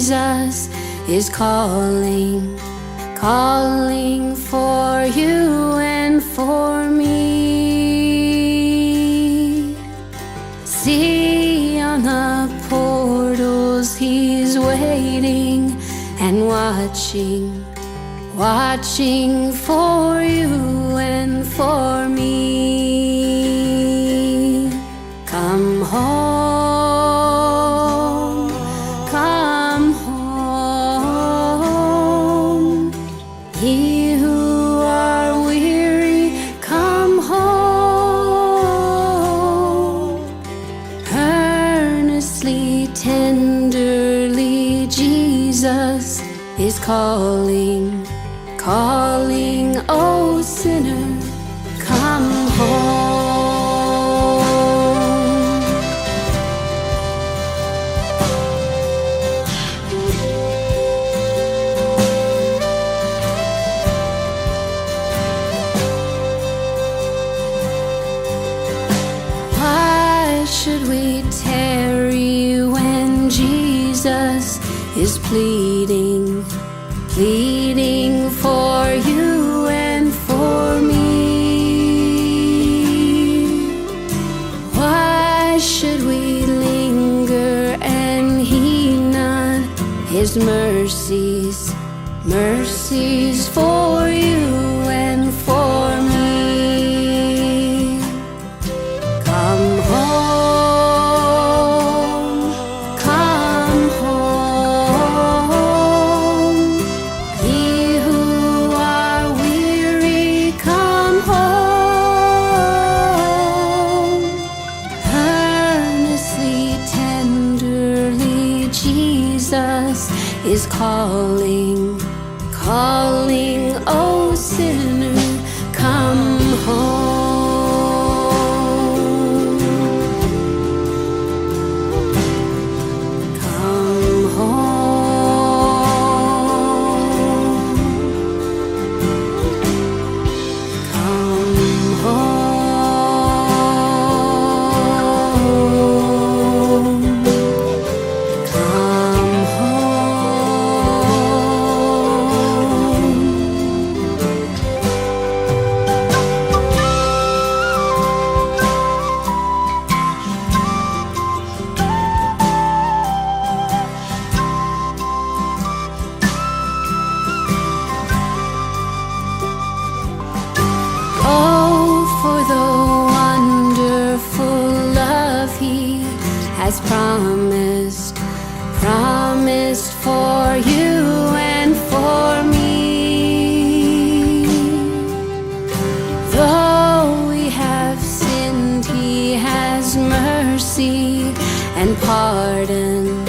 Jesus is calling, calling for you and for me. See on the portals he's waiting and watching, watching for you and for me. Come home, come home. Ye who are weary, come home. Earnestly, tenderly, Jesus is calling, calling, oh sinner, come home. Why should we tarry when Jesus is pleading, pleading for you and for me? Why should we linger and heed not his mercies, mercies for you and for me? Come home, come home. Ye who are weary, come home. Earnestly, tenderly, Jesus is calling, calling, oh sinner, come home. Come home. Come home. Come home. Oh, for the wonderful love he has promised, promised for you and for me. Though we have sinned, he has mercy and pardon,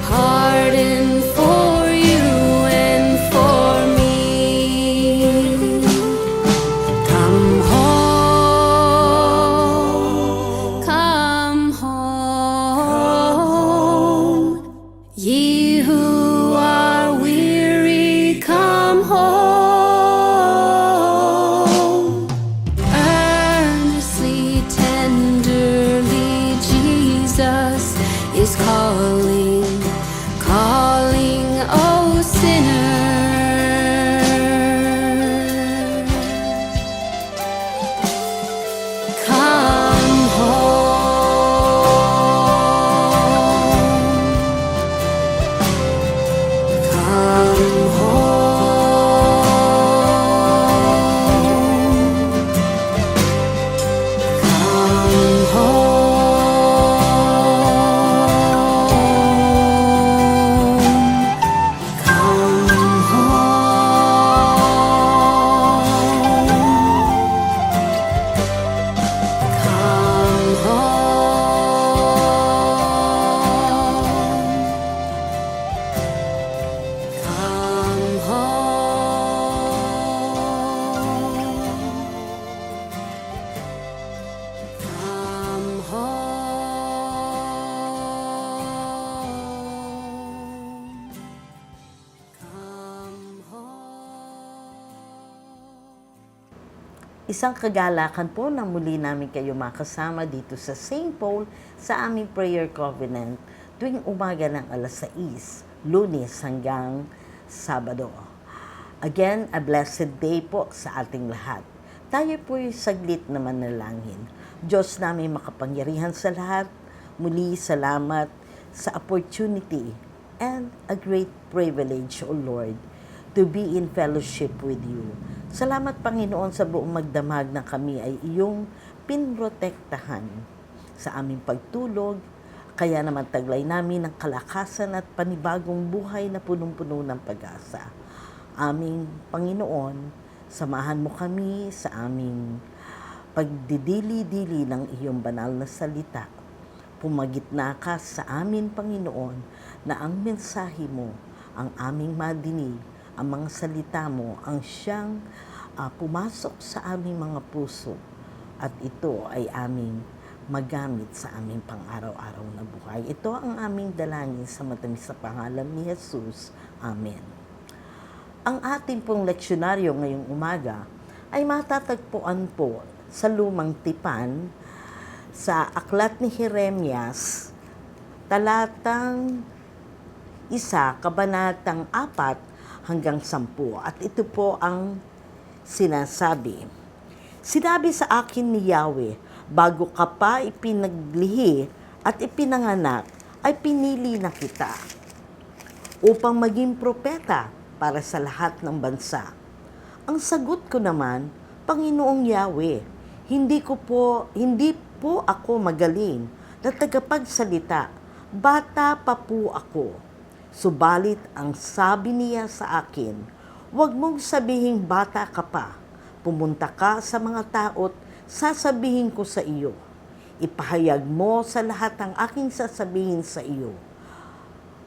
pardon for you and for me. Come home, come home. Ye who are weary, come home. Earnestly, tenderly, Jesus is calling, calling, oh sinner. Come home. Come home. Come home. Come Isang kagalakan po na muli namin kayo makasama dito sa St. Paul sa aming prayer covenant tuwing umaga ng alas 6 Lunes hanggang Sabado. Again, a blessed day po sa ating lahat. Tayo po'y saglit na manalangin. Diyos namin makapangyarihan sa lahat, muli salamat sa opportunity and a great privilege, O Lord, to be in fellowship with you. Salamat, Panginoon, sa buong magdamag na kami ay iyong pinrotektahan sa aming pagtulog, kaya naman taglay namin ang kalakasan at panibagong buhay na punong-puno ng pag-asa. Aming Panginoon, samahan mo kami sa aming pagdidili-dili ng iyong banal na salita. Pumagitna ka sa amin, Panginoon, na ang mensahe mo, ang aming madinig, ang mga salita mo, ang siyang pumasok sa aming mga puso, at ito ay aming magamit sa aming pang-araw-araw na buhay. Ito ang aming dalangin sa matamis na pangalan ni Jesus. Amen. Ang ating pong leksyonaryo ngayong umaga ay matatagpuan po sa Lumang Tipan sa Aklat ni Jeremias, talatang 1, kabanatang 4 hanggang 10. At ito po ang sinasabi. Sinabi sa akin ni Yahweh, bago ka pa ipinaglihi at ipinanganak, ay pinili na kita upang maging propeta para sa lahat ng bansa. Ang sagot ko naman, Panginoong Yahweh, hindi po ako magaling na tagapagsalita. Bata pa po ako. Subalit ang sabi niya sa akin, huwag mong sabihing bata ka pa. Pumunta ka sa mga tao't sasabihin ko sa iyo. Ipahayag mo sa lahat ang aking sasabihin sa iyo.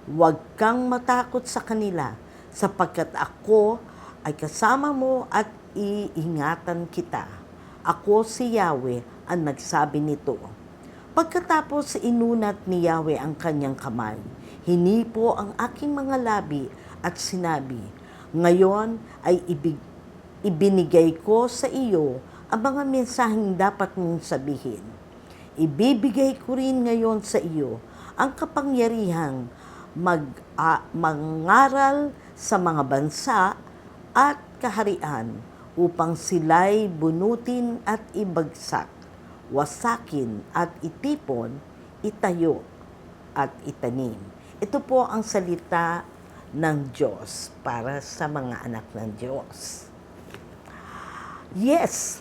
Huwag kang matakot sa kanila, sapagkat ako ay kasama mo at iingatan kita. Ako si Yahweh ang nagsabi nito. Pagkatapos inunat ni Yahweh ang kanyang kamay, hinipo ang aking mga labi at sinabi, ngayon ay ibinigay ko sa iyo ang mga mensaheng dapat mong sabihin. Ibibigay ko rin ngayon sa iyo ang kapangyarihang mangaral sa mga bansa at kaharian upang sila'y bunutin at ibagsak, wasakin at itipon, itayo at itanim. Ito po ang salita ng Diyos para sa mga anak ng Diyos. Yes,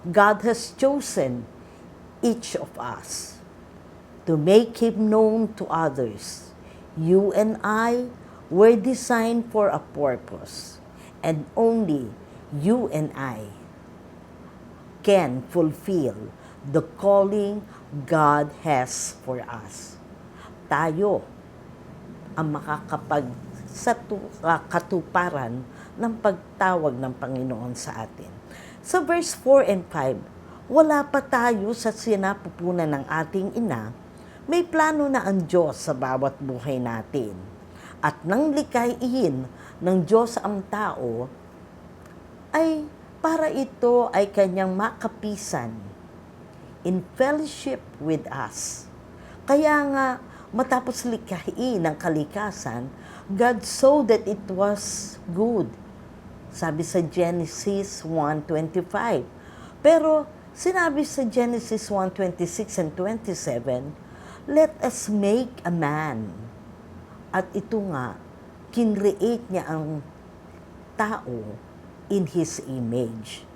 God has chosen each of us to make Him known to others. You and I were designed for a purpose, and only you and I can fulfill the calling God has for us. Tayo ang katuparan ng pagtawag ng Panginoon sa atin. Sa verse 4 and 5, wala pa tayo sa sinapupunan ng ating ina, may plano na ang Diyos sa bawat buhay natin. At nang likhain ng Diyos ang tao, ay para ito ay kanyang makapisan in fellowship with us. Kaya nga, matapos likhain ng kalikasan, God saw that it was good. Sabi sa Genesis 1:25. Pero sinabi sa Genesis 1:26 and 27, let us make a man. At ito nga, kinreate niya ang tao in His image.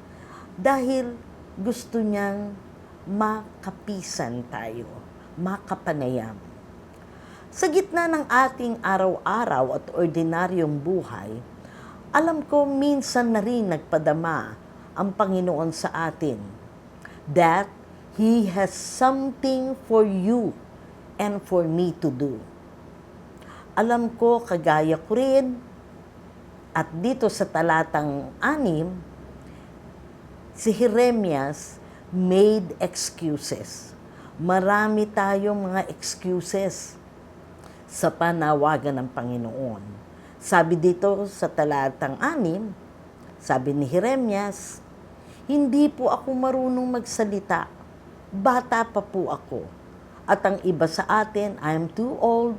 Dahil gusto niyang makapisan tayo, makapanayam. Sa gitna ng ating araw-araw at ordinaryong buhay, alam ko minsan na rin nagpadama ang Panginoon sa atin that He has something for you and for me to do. Alam ko, kagaya ko rin, at dito sa talatang 6, si Jeremias made excuses. Marami tayong mga excuses sa panawagan ng Panginoon. Sabi dito sa talatang 6, sabi ni Jeremias, hindi po ako marunong magsalita. Bata pa po ako. At ang iba sa atin, I am too old,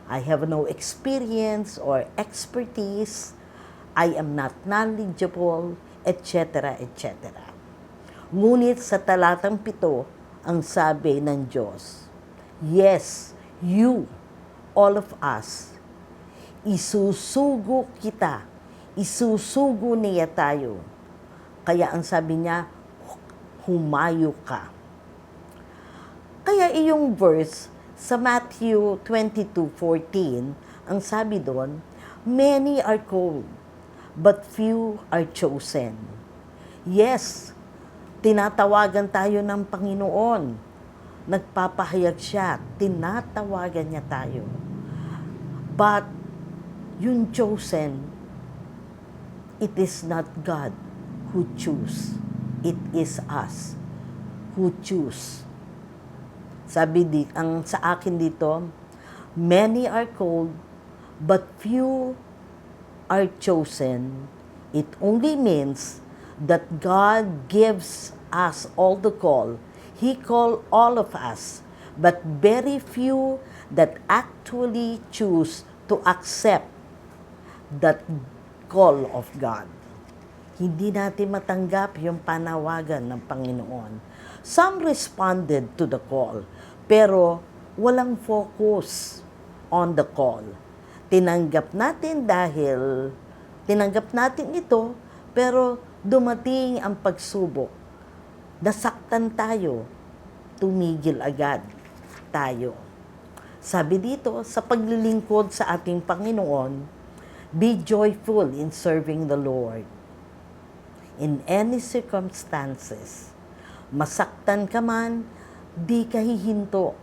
I have no experience or expertise. I am not knowledgeable, etc., etc. Ngunit sa talatang 7, ang sabi ng Diyos, yes, you, all of us, isusugo kita, isusugo niya tayo. Kaya ang sabi niya, humayo ka. Kaya iyong verse sa Matthew 22:14, ang sabi doon, many are called, but few are chosen. Yes, tinatawagan tayo ng Panginoon. Nagpapahayag siya, tinatawagan niya tayo. But yung chosen, it is not God who choose. It is us who choose. Sabi ang sa akin dito, many are called, but few are chosen. It only means that God gives us all the call. He called all of us, but very few that actually choose to accept that call of God. Hindi natin matanggap yung panawagan ng Panginoon. Some responded to the call, pero walang focus on the call. Tinanggap natin dahil tinanggap natin ito, pero dumating ang pagsubok. Nasaktan tayo, tumigil agad tayo. Sabi dito, sa paglilingkod sa ating Panginoon, be joyful in serving the Lord. In any circumstances, masaktan ka man, di ka hihinto.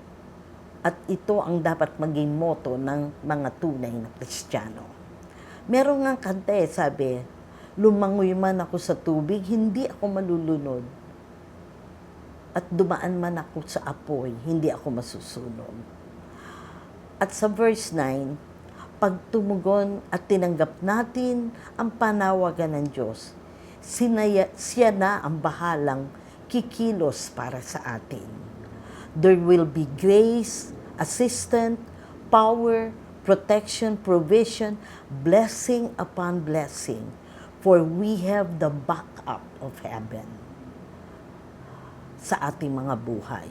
At ito ang dapat maging motto ng mga tunay na Kristiyano. Meron nga kanta sabi, lumangoy man ako sa tubig, hindi ako malulunod. At dumaan man ako sa apoy, hindi ako masusunog. At sa verse 9, pag tumugon at tinanggap natin ang panawagan ng Diyos, siya na ang bahalang kikilos para sa atin. There will be grace, assistance, power, protection, provision, blessing upon blessing, for we have the backup of heaven sa ating mga buhay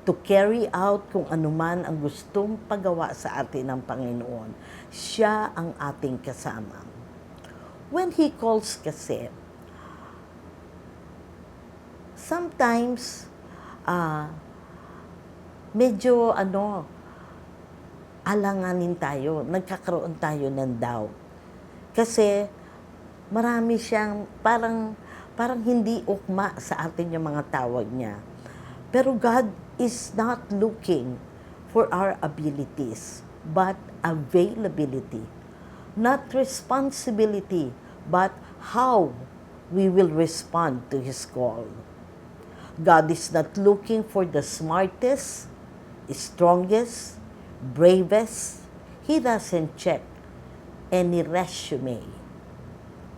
to carry out kung anuman ang gustong pagawa sa atin ng Panginoon. Siya ang ating kasama. When He calls kasi, sometimes, medyo alanganin tayo, nagkakaroon tayo ng doubt. Kasi marami siyang parang hindi ukma sa atin yung mga tawag niya. Pero God is not looking for our abilities, but availability. Not responsibility, but how we will respond to His call. God is not looking for the smartest, strongest, bravest. He doesn't check any resume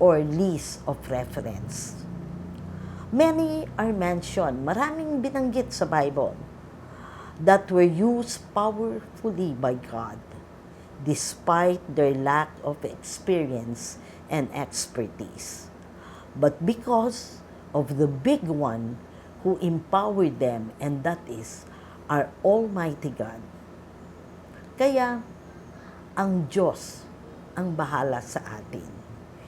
or list of reference. Many are mentioned, maraming binanggit sa Bible, that were used powerfully by God despite their lack of experience and expertise. But because of the big one who empowered them, and that is our Almighty God. Kaya, ang Diyos ang bahala sa atin.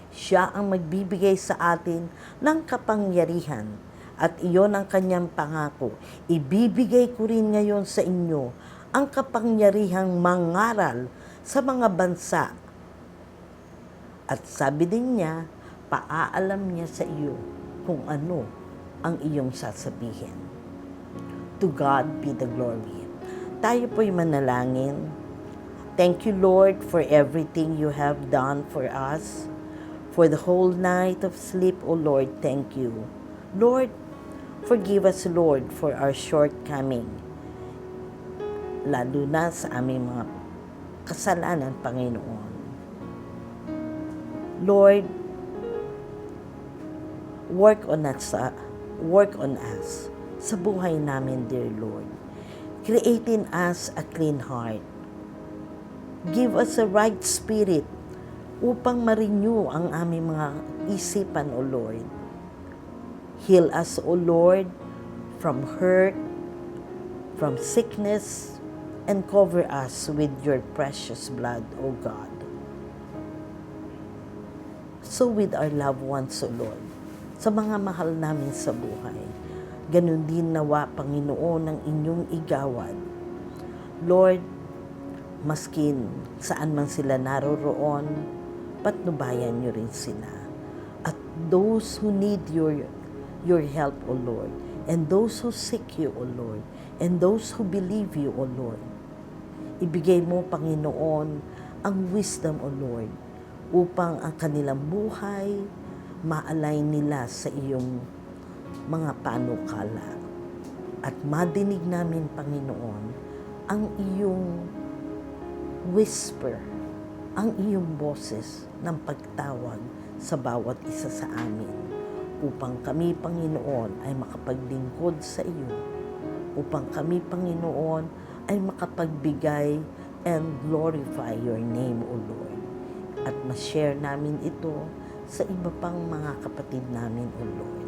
Siya ang magbibigay sa atin ng kapangyarihan at iyon ang kanyang pangako. Ibibigay ko rin ngayon sa inyo ang kapangyarihang mangaral sa mga bansa. At sabi din niya, paaalam niya sa iyo kung ano ang iyong sasabihin. To God be the glory. Tayo po'y manalangin. Thank you, Lord, for everything you have done for us. For the whole night of sleep, O Lord, thank you. Lord, forgive us, Lord, for our shortcoming. Lalo na sa aming mga kasalanan, Panginoon. Lord, work on us sa buhay namin, dear Lord. Create in us a clean heart Give us a right spirit upang ma-renew ang aming mga isipan, O Lord. Heal us, O Lord, from hurt, from sickness, and cover us with your precious blood, O God. So with our loved ones, O Lord, sa mga mahal namin sa buhay, ganun din nawa, Panginoon, ang inyong igawad. Lord, maskin saan man sila naroroon, patnubayan niyo rin sila. At those who need your help, O Lord, and those who seek you, O Lord, and those who believe you, O Lord, ibigay mo, Panginoon, ang wisdom, O Lord, upang ang kanilang buhay ma-align nila sa iyong mga panukala. At madinig namin, Panginoon, ang iyong whisper, ang iyong boses ng pagtawag sa bawat isa sa amin, upang kami, Panginoon, ay makapaglingkod sa iyo, upang kami, Panginoon, ay makapagbigay and glorify your name, O Lord. At ma-share namin ito sa iba pang mga kapatid namin, O Lord.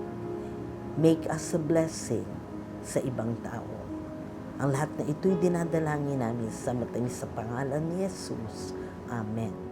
Make us a blessing sa ibang tao. Ang lahat na ito'y dinadalangin namin sa matamis sa pangalan ni Jesus. Amen.